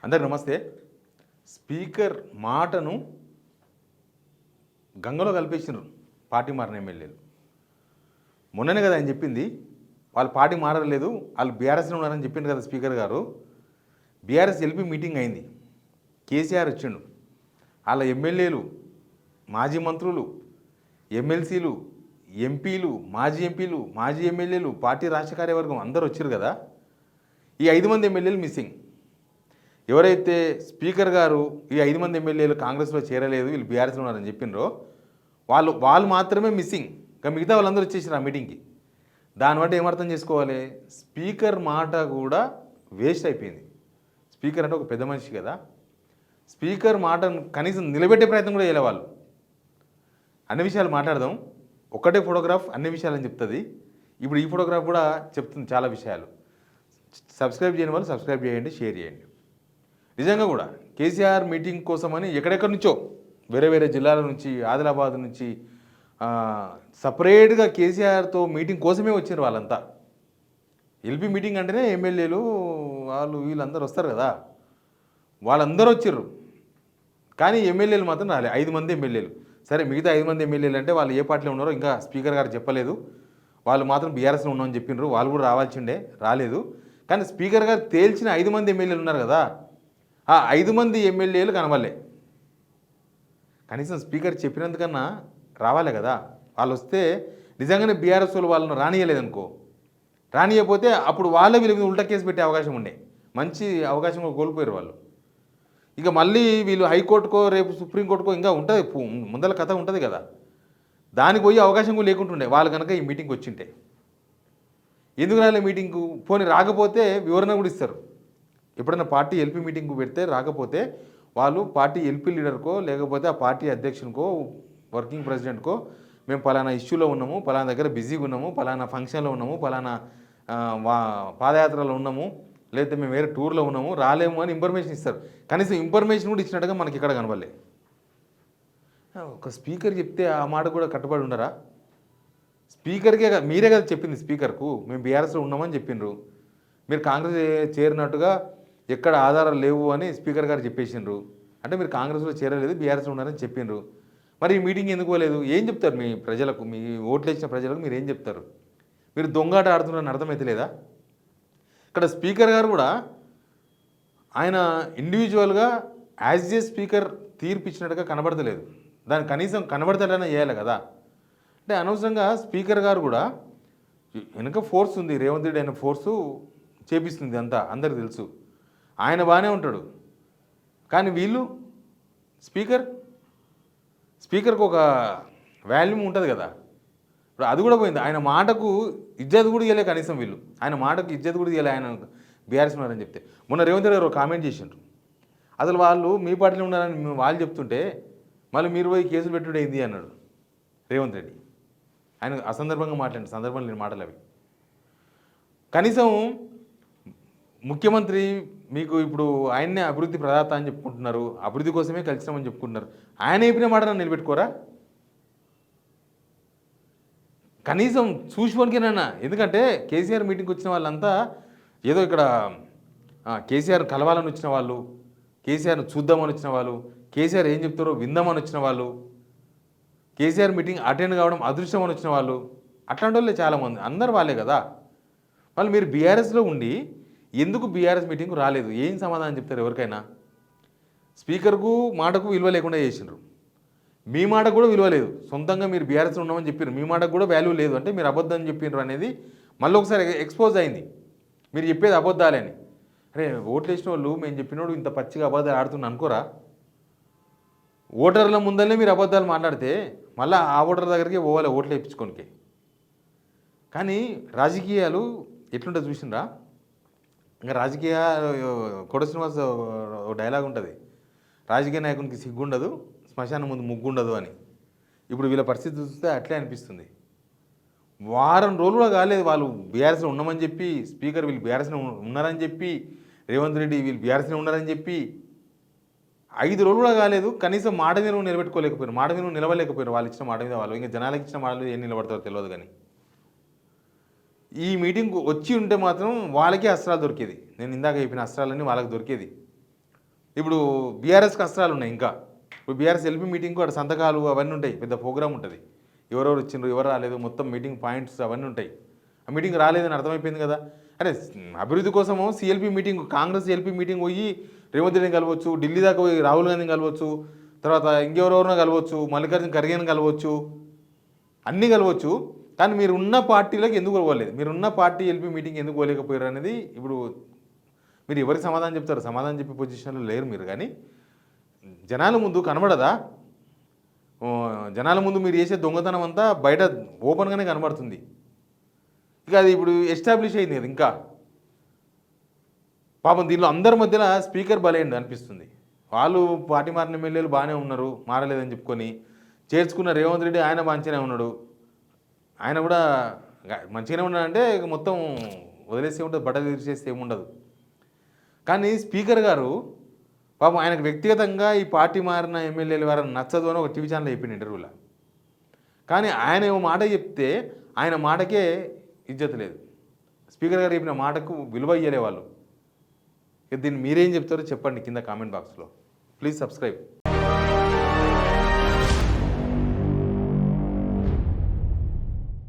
అందరికి నమస్తే. స్పీకర్ మాటను గంగలో కలిపేసినారు పార్టీ మారిన ఎమ్మెల్యేలు. మొన్ననే కదా ఆయన చెప్పింది, వాళ్ళు పార్టీ మారలేదు, వాళ్ళు బీఆర్ఎస్లో ఉన్నారని చెప్పింది కదా స్పీకర్ గారు. బీఆర్ఎస్ ఎల్పీ మీటింగ్ అయింది, కేసీఆర్ వచ్చిండు, వాళ్ళ ఎమ్మెల్యేలు, మాజీ మంత్రులు, ఎమ్మెల్సీలు, ఎంపీలు, మాజీ ఎంపీలు, మాజీ ఎమ్మెల్యేలు, పార్టీ రాష్ట్ర కార్యవర్గం అందరూ వచ్చారు కదా. ఈ 5 మంది ఎమ్మెల్యేలు మిస్సింగ్. ఎవరైతే స్పీకర్ గారు ఈ 5 మంది ఎమ్మెల్యేలు కాంగ్రెస్లో చేరలేదు, వీళ్ళు బీఆర్ఎస్లో ఉన్నారని చెప్పినరో వాళ్ళు మాత్రమే మిస్సింగ్. ఇంకా మిగతా వాళ్ళందరూ వచ్చేసారు ఆ మీటింగ్కి. దాన్ని బట్టి ఏమర్థం చేసుకోవాలి, స్పీకర్ మాట కూడా వేస్ట్ అయిపోయింది. స్పీకర్ అంటే ఒక పెద్ద మనిషి కదా, స్పీకర్ మాటను కనీసం నిలబెట్టే ప్రయత్నం కూడా చేయలే వాళ్ళు. అన్ని విషయాలు మాట్లాడదాం, ఒక్కటే ఫోటోగ్రాఫ్ అన్ని విషయాలని చెప్తుంది. ఇప్పుడు ఈ ఫోటోగ్రాఫ్ కూడా చెప్తుంది చాలా విషయాలు. సబ్స్క్రైబ్ చేయని వాళ్ళు సబ్స్క్రైబ్ చేయండి, షేర్ చేయండి. నిజంగా కూడా కేసీఆర్ మీటింగ్ కోసమని ఎక్కడెక్కడి నుంచో వేరే వేరే జిల్లాల నుంచి, ఆదిలాబాద్ నుంచి సపరేట్గా కేసీఆర్తో మీటింగ్ కోసమే వచ్చారు వాళ్ళంతా. ఎల్పీ మీటింగ్ అంటేనే ఎమ్మెల్యేలు వాళ్ళు వీళ్ళందరూ వస్తారు కదా, వాళ్ళందరూ వచ్చారు. కానీ ఎమ్మెల్యేలు మాత్రం రాలేదు, 5 మంది ఎమ్మెల్యేలు. సరే, మిగతా 5 మంది ఎమ్మెల్యేలు అంటే వాళ్ళు ఏ పార్టీలో ఉన్నారో ఇంకా స్పీకర్ గారు చెప్పలేదు. వాళ్ళు మాత్రం బీఆర్ఎస్లో ఉన్నామని చెప్పినారు, వాళ్ళు కూడా రావాల్సిండే, రాలేదు. కానీ స్పీకర్ గారు తేల్చిన 5 మంది ఎమ్మెల్యేలు ఉన్నారు కదా, ఆ 5 మంది ఎమ్మెల్యేలు కనవలే. కనీసం స్పీకర్ చెప్పినందుకన్నా రావాలి కదా. వాళ్ళు వస్తే నిజంగానే బీఆర్ఎస్ వాళ్ళను రానియలేదనుకో, రానియకపోతే అప్పుడు వాళ్ళే వీళ్ళ మీద ఉల్టా కేసు పెట్టే అవకాశం ఉండే, మంచి అవకాశం కోల్పోయారు వాళ్ళు. ఇక మళ్ళీ వీళ్ళు హైకోర్టుకో రేపు సుప్రీంకోర్టుకో ఇంకా ఉంటుంది, ముందల కథ ఉంటుంది కదా, దానికి పోయే అవకాశం కూడా లేకుంటుండే వాళ్ళు కనుక ఈ మీటింగ్కి వచ్చింటే. ఎందుకు రాలే మీటింగ్కు? పోనీ రాకపోతే వివరణ కూడా ఇస్తారు. ఎప్పుడైనా పార్టీ ఎల్పీ మీటింగ్కు పెడితే రాకపోతే వాళ్ళు పార్టీ ఎల్పీ లీడర్కో లేకపోతే ఆ పార్టీ అధ్యక్షునికో వర్కింగ్ ప్రెసిడెంట్కో మేము పలానా ఇష్యూలో ఉన్నాము, పలానా దగ్గర బిజీగా ఉన్నాము, పలానా ఫంక్షన్లో ఉన్నాము, పలానా పాదయాత్రలో ఉన్నాము, లేకపోతే మేము వేరే టూర్లో ఉన్నాము, రాలేము అని ఇన్ఫర్మేషన్ ఇస్తారు. కనీసం ఇన్ఫర్మేషన్ కూడా ఇచ్చినట్టుగా మనకి ఇక్కడ కనబడలే. ఒక స్పీకర్ చెప్తే ఆ మాట కూడా కట్టుబడి ఉండరా? స్పీకర్కే మీరే కదా చెప్పింది, స్పీకర్కు మేము బీఆర్ఎస్లో ఉన్నామని చెప్పిండ్రు, మీరు కాంగ్రెస్ చేరినట్టుగా ఎక్కడ ఆధారాలు లేవు అని స్పీకర్ గారు చెప్పేసిండ్రు. అంటే మీరు కాంగ్రెస్లో చేరలేదు, బీఆర్ఎస్లో ఉన్నారని చెప్పిండ్రు. మరి ఈ మీటింగ్ ఎందుకు పోలేదు? ఏం చెప్తారు మీ ప్రజలకు, మీ ఓట్లు వేసిన ప్రజలకు మీరు ఏం చెప్తారు? మీరు దొంగాట ఆడుతున్నారని అర్థమైతే లేదా? ఇక్కడ స్పీకర్ గారు కూడా ఆయన ఇండివిజువల్గా యాజ్ ఏ స్పీకర్ తీర్పు ఇచ్చినట్టుగా కనబడతలేదు. దాన్ని కనీసం కనబడతాడనే చేయాలి కదా. అంటే అనవసరంగా స్పీకర్ గారు కూడా వెనుక ఫోర్స్ ఉంది, రేవంత్ రెడ్డి అయిన ఫోర్సు చేపిస్తుంది అంతా అందరికి తెలుసు. ఆయన బాగానే ఉంటాడు, కానీ వీళ్ళు స్పీకర్కి ఒక వాల్యూమ్ ఉంటుంది కదా, ఇప్పుడు అది కూడా పోయింది. ఆయన మాటకు ఇజ్జత్ కూడా ఇవ్వలే కనీసం వీళ్ళు, ఆయన మాటకు ఇజ్జత్ కూడా ఇవ్వలే. ఆయన బీఆర్ఎస్ ఉన్నారని చెప్తే మొన్న రేవంత్ రెడ్డి గారు కామెంట్ చేసిండ్రు, అసలు వాళ్ళు మీ పార్టీలో ఉన్నారని వాళ్ళు చెప్తుంటే మళ్ళీ మీరు పోయి కేసులు పెట్టుడు అయింది అన్నాడు రేవంత్ రెడ్డి. ఆయన అసందర్భంగా మాట్లాడిన సందర్భంలో నేను మాటలు అవి. కనీసం ముఖ్యమంత్రి మీకు ఇప్పుడు ఆయన్నే అభివృద్ధి ప్రదాత అని చెప్పుకుంటున్నారు, అభివృద్ధి కోసమే కలిసినామని చెప్పుకుంటున్నారు, ఆయన చెప్పిన మాట నన్ను నిలబెట్టుకోరా? కనీసం చూసుకోనికేనన్నా. ఎందుకంటే కేసీఆర్ మీటింగ్కి వచ్చిన వాళ్ళంతా ఏదో ఇక్కడ కేసీఆర్ కలవాలని వచ్చిన వాళ్ళు, కేసీఆర్ను చూద్దామని వచ్చిన వాళ్ళు, కేసీఆర్ ఏం చెప్తారో విందామని వచ్చిన వాళ్ళు, కేసీఆర్ మీటింగ్ అటెండ్ కావడం అదృష్టం అని వచ్చిన వాళ్ళు, అట్లాంటి వాళ్ళే చాలామంది, అందరు వాళ్ళే కదా. వాళ్ళు మీరు బీఆర్ఎస్లో ఉండి ఎందుకు బీఆర్ఎస్ మీటింగ్కు రాలేదు? ఏం సమాధానం చెప్తారు ఎవరికైనా? స్పీకర్కు మాటకు విలువ లేకుండా చేసిండ్రు, మీ మాటకు కూడా విలువ లేదు. సొంతంగా మీరు బీఆర్ఎస్లో ఉన్నామని చెప్పారు, మీ మాటకు కూడా వాల్యూ లేదు, అంటే మీరు అబద్ధం చెప్పిండ్రు అనేది మళ్ళీ ఒకసారి ఎక్స్పోజ్ అయింది. మీరు చెప్పేది అబద్ధాలని. అరే, ఓట్లు వేసిన వాళ్ళు మేము చెప్పినోడు ఇంత పచ్చిగా అబద్ధాలు ఆడుతున్నా అనుకోరా? ఓటర్ల ముందరనే మీరు అబద్ధాలు మాట్లాడితే మళ్ళీ ఆ ఓటర్ దగ్గరికి పోవాలి ఓట్లు వేయించుకోనికి. కానీ రాజకీయాలు ఎట్లుంటుంది చూసిండ్రా? ఇంకా రాజకీయ కొడ శ్రీనివాస్ డైలాగ్ ఉంటుంది, రాజకీయ నాయకునికి సిగ్గుండదు, శ్మశానం ముందు ముగ్గుండదు అని. ఇప్పుడు వీళ్ళ పరిస్థితి చూస్తే అట్లే అనిపిస్తుంది. వారం రోజులు కూడా కాలేదు వాళ్ళు బీఆర్ఎస్లో ఉన్నామని చెప్పి, స్పీకర్ వీళ్ళు బీఆర్ఎస్లో ఉన్నారని చెప్పి, రేవంత్ రెడ్డి వీళ్ళు బీఆర్ఎస్లో ఉన్నారని చెప్పి 5 రోజులు కూడా కాలేదు. కనీసం మాట మీద నిలబెట్టుకోలేకపోయారు, మాట మీద నిలవలేకపోయారు. వాళ్ళు ఇచ్చిన మాట మీద వాళ్ళు, ఇంకా జనాలకు ఇచ్చిన మాట మీద ఏం నిలబడతారో తెలియదు. కానీ ఈ మీటింగ్కు వచ్చి ఉంటే మాత్రం వాళ్ళకే అస్త్రాలు దొరికేది. నేను ఇందాక చెప్పిన అస్త్రాలన్నీ వాళ్ళకి దొరికేది. ఇప్పుడు బీఆర్ఎస్ కష్టాలు ఉన్నాయి ఇంకా. ఇప్పుడు బీఆర్ఎస్ ఎల్పీ మీటింగ్కు అక్కడ సంతకాలు అవన్నీ ఉంటాయి, పెద్ద ప్రోగ్రామ్ ఉంటుంది. ఎవరెవరు వచ్చిండ్రు, ఎవరు రాలేదు, మొత్తం మీటింగ్ పాయింట్స్ అవన్నీ ఉంటాయి. ఆ మీటింగ్ రాలేదని అర్థమైపోయింది కదా. అరే అభివృద్ధి కోసము CLP meeting, Congress LP meeting పోయి రేవంత్ రెడ్డిని కలవచ్చు, ఢిల్లీ దాకా పోయి రాహుల్ గాంధీని కలవచ్చు, తర్వాత ఇంకెవరెవరినో కలవచ్చు, మల్లికార్జున ఖర్గేని కలవచ్చు, అన్నీ కలవచ్చు. కానీ మీరు ఉన్న పార్టీలోకి ఎందుకు పోలేదు, మీరున్న పార్టీ ఎల్పీ మీటింగ్ ఎందుకు పోలేకపోయారు అనేది ఇప్పుడు మీరు ఎవరికి సమాధానం చెప్తారు? సమాధానం చెప్పే పొజిషన్లో లేరు మీరు. కానీ జనాల ముందు కనబడదా? జనాల ముందు మీరు చేసే దొంగతనం అంతా బయట ఓపెన్గానే కనబడుతుంది. ఇక అది ఇప్పుడు ఎస్టాబ్లిష్ అయింది కదా. ఇంకా పాపం దీనిలో అందరి మధ్యలో స్పీకర్ బలైంది అనిపిస్తుంది. వాళ్ళు పార్టీ మారిన ఎమ్మెల్యేలు బాగానే ఉన్నారు, మారలేదని చెప్పుకొని చేర్చుకున్న రేవంత్ రెడ్డి ఆయన మంచిగానే ఉన్నాడు. ఆయన కూడా మంచిగానే ఉన్నాడంటే మొత్తం వదిలేస్తే ఉంటుంది, బట్ట తీసేస్తే ఏముండదు. కానీ స్పీకర్ గారు పాపం ఆయనకు వ్యక్తిగతంగా ఈ పార్టీ మారిన ఎమ్మెల్యేలు వారని నచ్చదు అని ఒక టీవీ ఛానల్ చెప్పింది ఇంటర్వ్యూలో. కానీ ఆయన ఏమో మాట చెప్తే ఆయన మాటకే ఇజ్జత్ లేదు. స్పీకర్ గారు చెప్పిన మాటకు విలువ ఇయ్యలే వాళ్ళు. దీన్ని మీరేం చెప్తారో చెప్పండి కింద కామెంట్ బాక్స్లో. Please subscribe.